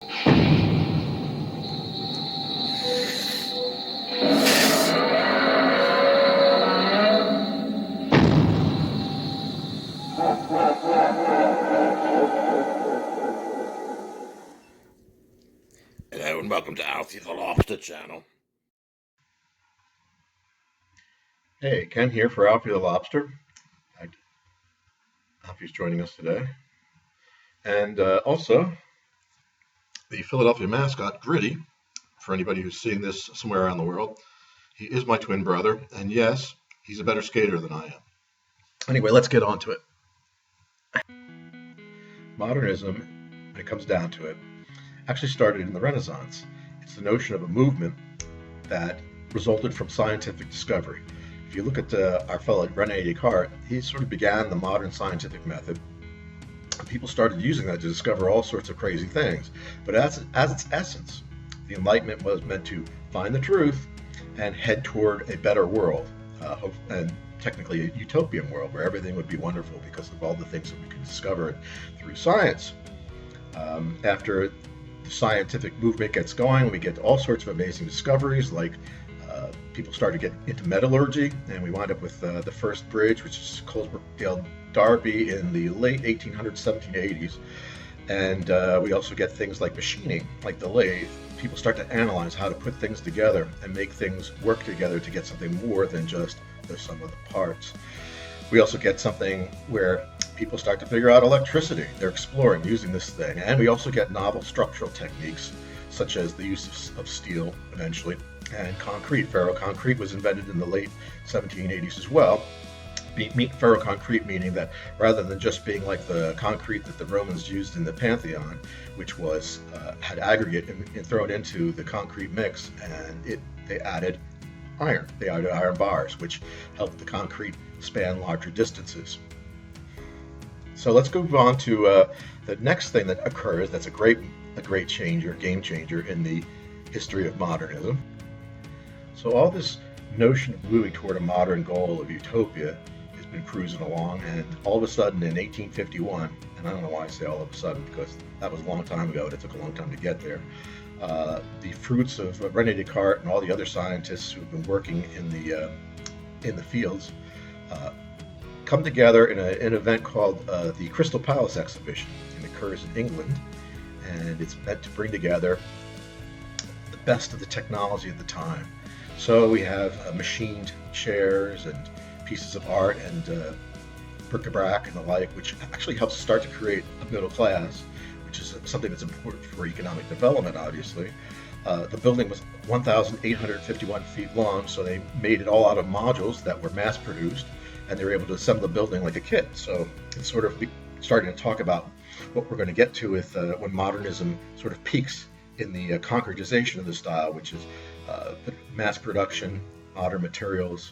Hello and welcome to Alphie the Lobster channel. Hey, Ken here for Alphie the Lobster. Alphie's joining us today. And also, the Philadelphia mascot, Gritty, for anybody who's seeing this somewhere around the world. He is my twin brother, and yes, he's a better skater than I am. Anyway, let's get on to it. Modernism, when it comes down to it, actually started in the Renaissance. It's the notion of a movement that resulted from scientific discovery. If you look at our fellow René Descartes, he sort of began the modern scientific method. People started using that to discover all sorts of crazy things. But as its essence, the Enlightenment was meant to find the truth and head toward a better world, and technically a utopian world where everything would be wonderful because of all the things that we could discover through science. After the scientific movement gets going, we get all sorts of amazing discoveries, like people started to get into metallurgy, and we wind up with the first bridge, which is Colesbrook Derby in the late 1800s, 1780s. And we also get things like machining, like the lathe. People start to analyze how to put things together and make things work together to get something more than just the sum of the parts. We also get something where people start to figure out electricity. They're exploring using this thing. And we also get novel structural techniques, such as the use of steel eventually, and concrete. Ferroconcrete was invented in the late 1780s as well. Ferroconcrete meaning that rather than just being like the concrete that the Romans used in the Pantheon, which was had aggregate thrown into the concrete mix, and they added iron. They added iron bars, which helped the concrete span larger distances. So let's move on to the next thing that occurs. That's a great changer, game changer in the history of modernism. So all this notion of moving toward a modern goal of utopia has been cruising along, and all of a sudden in 1851, and I don't know why I say all of a sudden because that was a long time ago and it took a long time to get there, the fruits of René Descartes and all the other scientists who've been working in the fields come together in an event called the Crystal Palace Exhibition. It occurs in England, and it's meant to bring together the best of the technology at the time. So we have machined chairs and pieces of art and bric-a-brac and the like, which actually helps start to create a middle class, which is something that's important for economic development, obviously. The building was 1,851 feet long, so they made it all out of modules that were mass-produced, and they were able to assemble the building like a kit. So it's sort of starting to talk about what we're going to get to with when modernism sort of peaks in the concretization of the style, which is mass production, modern materials,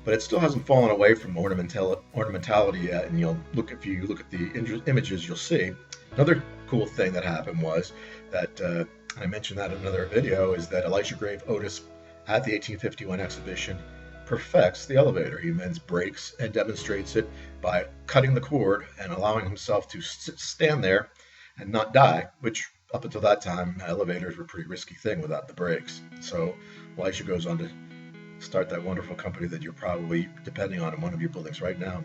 but it still hasn't fallen away from ornamentality yet. And if you look at the images, you'll see another cool thing that happened was that I mentioned that in another video, is that Elisha Grave Otis at the 1851 exhibition perfects the elevator. He invents brakes and demonstrates it by cutting the cord and allowing himself to stand there and not die, which up until that time, elevators were a pretty risky thing without the brakes. So Elisha goes on to start that wonderful company that you're probably depending on in one of your buildings right now.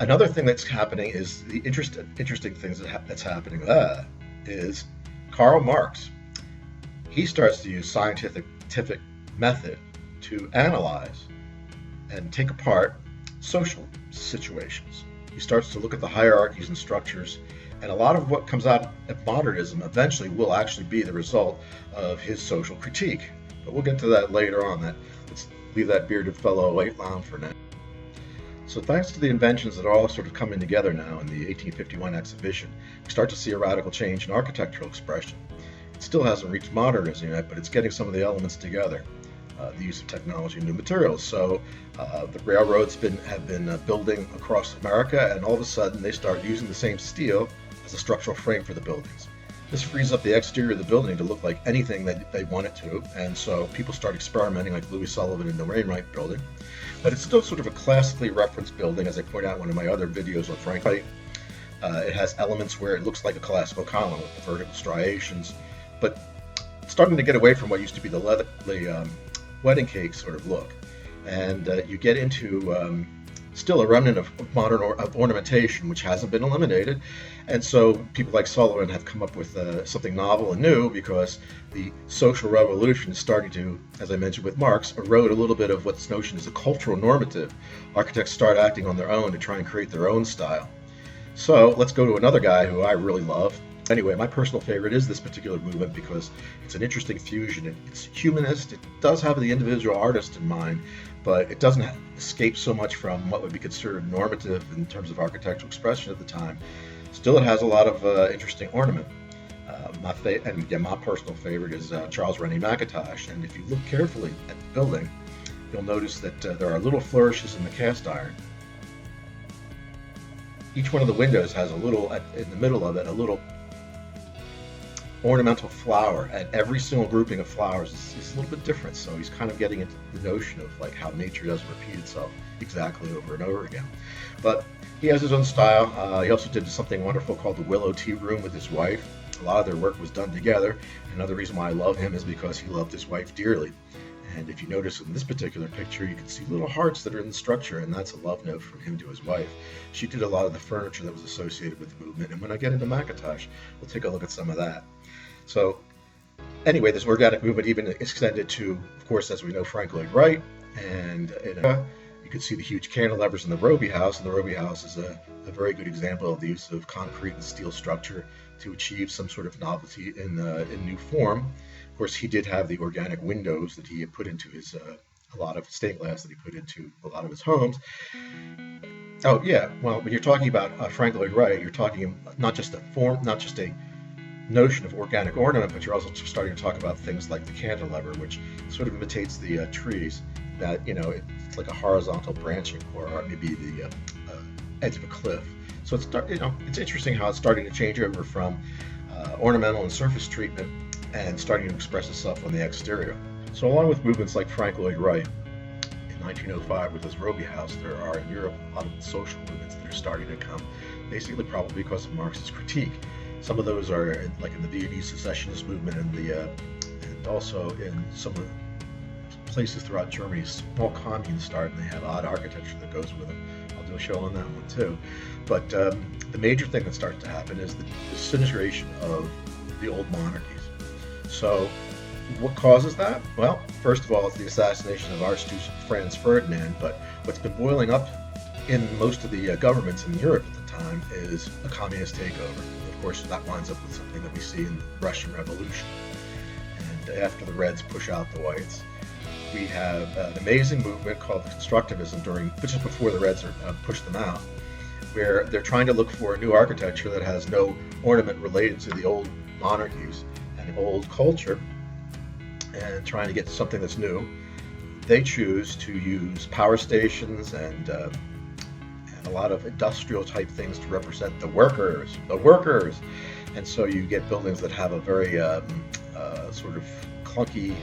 Another thing that's happening is the interesting things that's happening is Karl Marx. He starts to use scientific method to analyze and take apart social situations. He starts to look at the hierarchies and structures, and a lot of what comes out of modernism eventually will actually be the result of his social critique. But we'll get to that later on. Let's leave that bearded fellow alone for now. So thanks to the inventions that are all sort of coming together now in the 1851 exhibition, we start to see a radical change in architectural expression. It still hasn't reached modernism yet, but it's getting some of the elements together. The use of technology and new materials. So the railroads have been building across America, and all of a sudden they start using the same steel as a structural frame for the buildings. This frees up the exterior of the building to look like anything that they want it to, and so people start experimenting like Louis Sullivan in the Wainwright building. But it's still sort of a classically referenced building, as I point out in one of my other videos on Frank White. It has elements where it looks like a classical column with the vertical striations, but starting to get away from what used to be the wedding cake sort of look. And you get into still a remnant of modern ornamentation, which hasn't been eliminated. And so people like Sullivan have come up with something novel and new, because the social revolution is starting to, as I mentioned with Marx, erode a little bit of what's notion as a cultural normative. Architects start acting on their own to try and create their own style. So let's go to another guy who I really love. Anyway, my personal favorite is this particular movement because it's an interesting fusion. It's humanist. It does have the individual artist in mind, but it doesn't escape so much from what would be considered normative in terms of architectural expression at the time. Still, it has a lot of interesting ornament. My personal favorite is Charles Rennie Mackintosh. And if you look carefully at the building, you'll notice that there are little flourishes in the cast iron. Each one of the windows has a little, in the middle of it, a little ornamental flower, and every single grouping of flowers is a little bit different. So he's kind of getting into the notion of like how nature doesn't repeat itself exactly over and over again. But he has his own style. He also did something wonderful called the Willow Tea Room with his wife. A lot of their work was done together. Another reason why I love him is because he loved his wife dearly. And if you notice in this particular picture, you can see little hearts that are in the structure, and that's a love note from him to his wife. She did a lot of the furniture that was associated with the movement, and when I get into Mackintosh, we'll take a look at some of that. So anyway, this organic movement even extended to, of course, as we know, Frank Lloyd Wright, and you can see the huge cantilevers in the Roby House, and the Roby House is a very good example of the use of concrete and steel structure to achieve some sort of novelty in new form. Of course, he did have the organic windows that he had put into his, a lot of stained glass that he put into a lot of his homes. Oh yeah, well, when you're talking about Frank Lloyd Wright, you're talking not just a form, not just a notion of organic ornament, but you're also starting to talk about things like the cantilever, which sort of imitates the trees. That, it's like a horizontal branching, or maybe the edge of a cliff. So it's interesting how it's starting to change over from ornamental and surface treatment and starting to express itself on the exterior. So along with movements like Frank Lloyd Wright, in 1905 with his Roby House, there are in Europe a lot of social movements that are starting to come, basically probably because of Marx's critique. Some of those are like in the Viennese secessionist movement, and also in some of the places throughout Germany, small communes start, and they have odd architecture that goes with them. I'll do a show on that one too. But the major thing that starts to happen is the disintegration of the old monarchies. So what causes that? Well, first of all, it's the assassination of Archduke Franz Ferdinand, but what's been boiling up in most of the governments in Europe at the time is a communist takeover. Of course, that winds up with something that we see in the Russian Revolution. And after the Reds push out the Whites, we have an amazing movement called Constructivism which is before the Reds pushed them out, where they're trying to look for a new architecture that has no ornament related to the old monarchies and old culture, and trying to get something that's new. They choose to use power stations and a lot of industrial type things to represent the workers. And so you get buildings that have a very sort of clunky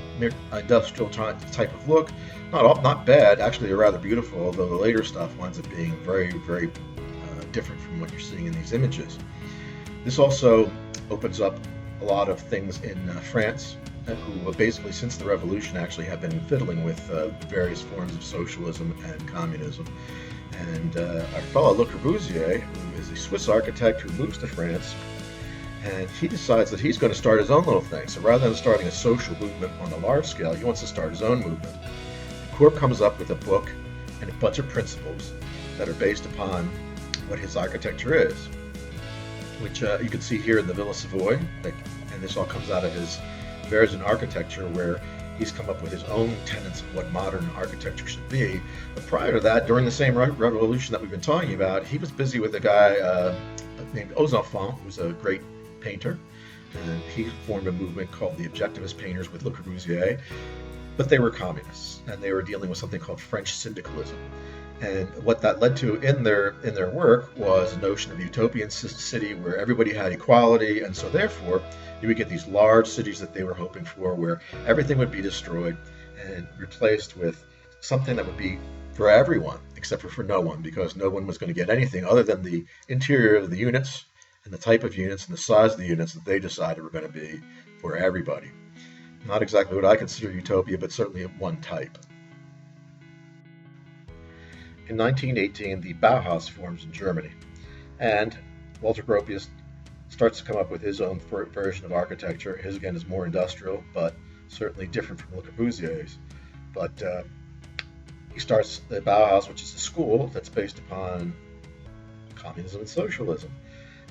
industrial type of look. Not bad, actually they're rather beautiful, although the later stuff winds up being very, very different from what you're seeing in these images. This also opens up a lot of things in France, who basically since the revolution actually have been fiddling with various forms of socialism and communism. And our fellow Le Corbusier, who is a Swiss architect who moves to France, and he decides that he's going to start his own little thing. So rather than starting a social movement on a large scale, he wants to start his own movement. The Corp comes up with a book and a bunch of principles that are based upon what his architecture is, which you can see here in the Villa Savoy, and this all comes out of his Version architecture, where he's come up with his own tenets of what modern architecture should be. But prior to that, during the same revolution that we've been talking about, he was busy with a guy named Aux Enfants, who's a great painter, and he formed a movement called the Objectivist Painters with Le Corbusier. But they were communists, and they were dealing with something called French syndicalism. And what that led to in their work was a notion of a utopian city where everybody had equality, and so therefore you would get these large cities that they were hoping for, where everything would be destroyed and replaced with something that would be for everyone, except for no one, because no one was going to get anything other than the interior of the units and the type of units and the size of the units that they decided were going to be for everybody. Not exactly what I consider utopia, but certainly one type. In 1918, the Bauhaus forms in Germany, and Walter Gropius starts to come up with his own version of architecture. His, again, is more industrial, but certainly different from Le Corbusier's. But he starts the Bauhaus, which is a school that's based upon communism and socialism.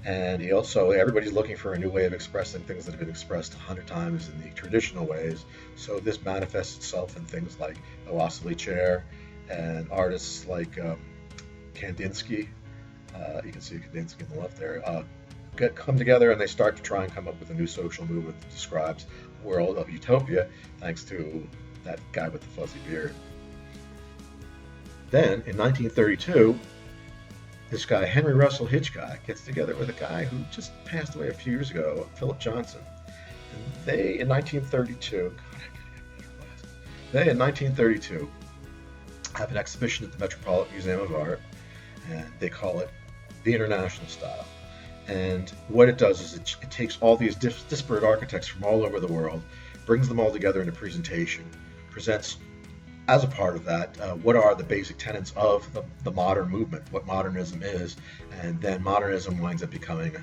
And he also, everybody's looking for a new way of expressing things that have been expressed 100 times in the traditional ways. So this manifests itself in things like the Wassily chair and artists like Kandinsky. You can see Kandinsky on the left there. Come together and they start to try and come up with a new social movement that describes a world of utopia, thanks to that guy with the fuzzy beard. Then, in 1932, this guy, Henry Russell Hitchcock, gets together with a guy who just passed away a few years ago, Philip Johnson. And they, in 1932, have an exhibition at the Metropolitan Museum of Art, and they call it the International Style. And what it does is it takes all these disparate architects from all over the world, brings them all together in a presentation, presents as a part of that what are the basic tenets of the modern movement, what modernism is, and then modernism winds up becoming,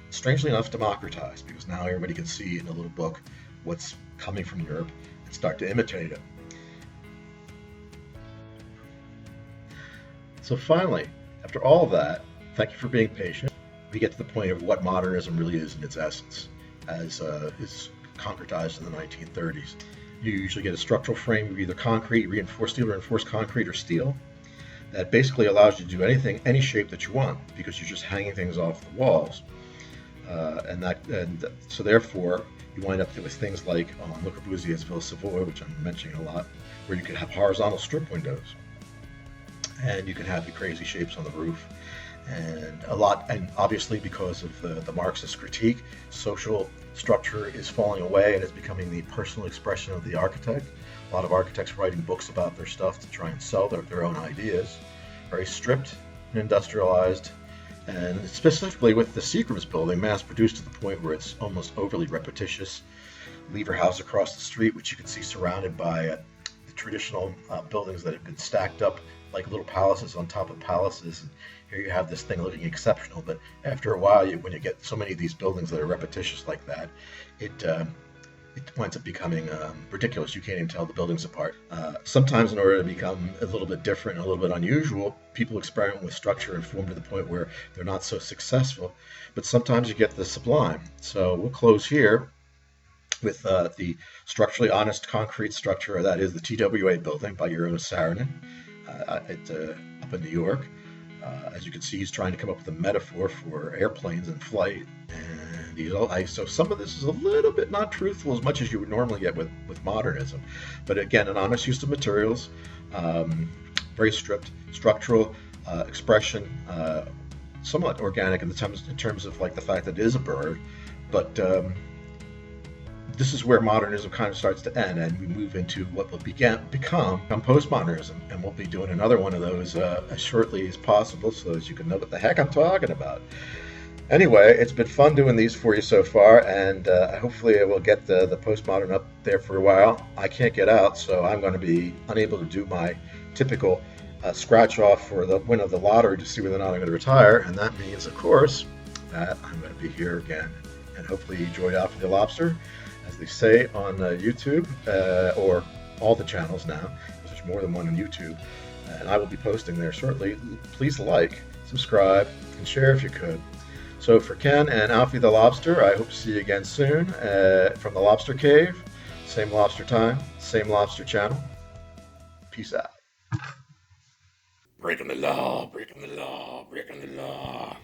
strangely enough, democratized, because now everybody can see in a little book what's coming from Europe and start to imitate it. So finally, after all of that, thank you for being patient. We get to the point of what modernism really is in its essence, as is concretized in the 1930s. You usually get a structural frame of either concrete, reinforced steel, reinforced concrete, or steel that basically allows you to do anything, any shape that you want, because you're just hanging things off the walls. So therefore, you wind up with things like Le Corbusier's Villa Savoy, which I'm mentioning a lot, where you could have horizontal strip windows, and you can have the crazy shapes on the roof. And obviously because of the Marxist critique, social structure is falling away and is becoming the personal expression of the architect. A lot of architects writing books about their stuff to try and sell their own ideas. Very stripped and industrialized, and specifically with the Seagram's building, mass-produced to the point where it's almost overly repetitious. Lever House across the street, which you can see surrounded by the traditional buildings that have been stacked up like little palaces on top of palaces. And here you have this thing looking exceptional, but after a while, when you get so many of these buildings that are repetitious like that, it winds up becoming ridiculous. You can't even tell the buildings apart. Sometimes in order to become a little bit different, a little bit unusual, people experiment with structure and form to the point where they're not so successful, but sometimes you get the sublime. So we'll close here with the structurally honest concrete structure, that is the TWA building by Eero Saarinen up in New York. As you can see, he's trying to come up with a metaphor for airplanes and flight, and so some of this is a little bit not truthful as much as you would normally get with modernism. But again, an honest use of materials, very stripped, structural expression, somewhat organic in terms of like the fact that it is a bird, but this is where modernism kind of starts to end, and we move into what will become postmodernism, and we'll be doing another one of those as shortly as possible so that you can know what the heck I'm talking about. Anyway, it's been fun doing these for you so far, and hopefully I will get the postmodern up there for a while. I can't get out, so I'm going to be unable to do my typical scratch off for the win of the lottery to see whether or not I'm going to retire, and that means, of course, that I'm going to be here again. And hopefully you enjoyed Alphie the Lobster, as they say on YouTube, or all the channels now, because there's more than one on YouTube, and I will be posting there shortly. Please like, subscribe, and share if you could. So for Ken and Alphie the Lobster, I hope to see you again soon from the Lobster Cave. Same lobster time, same lobster channel. Peace out. Breaking the law, breaking the law, breaking the law.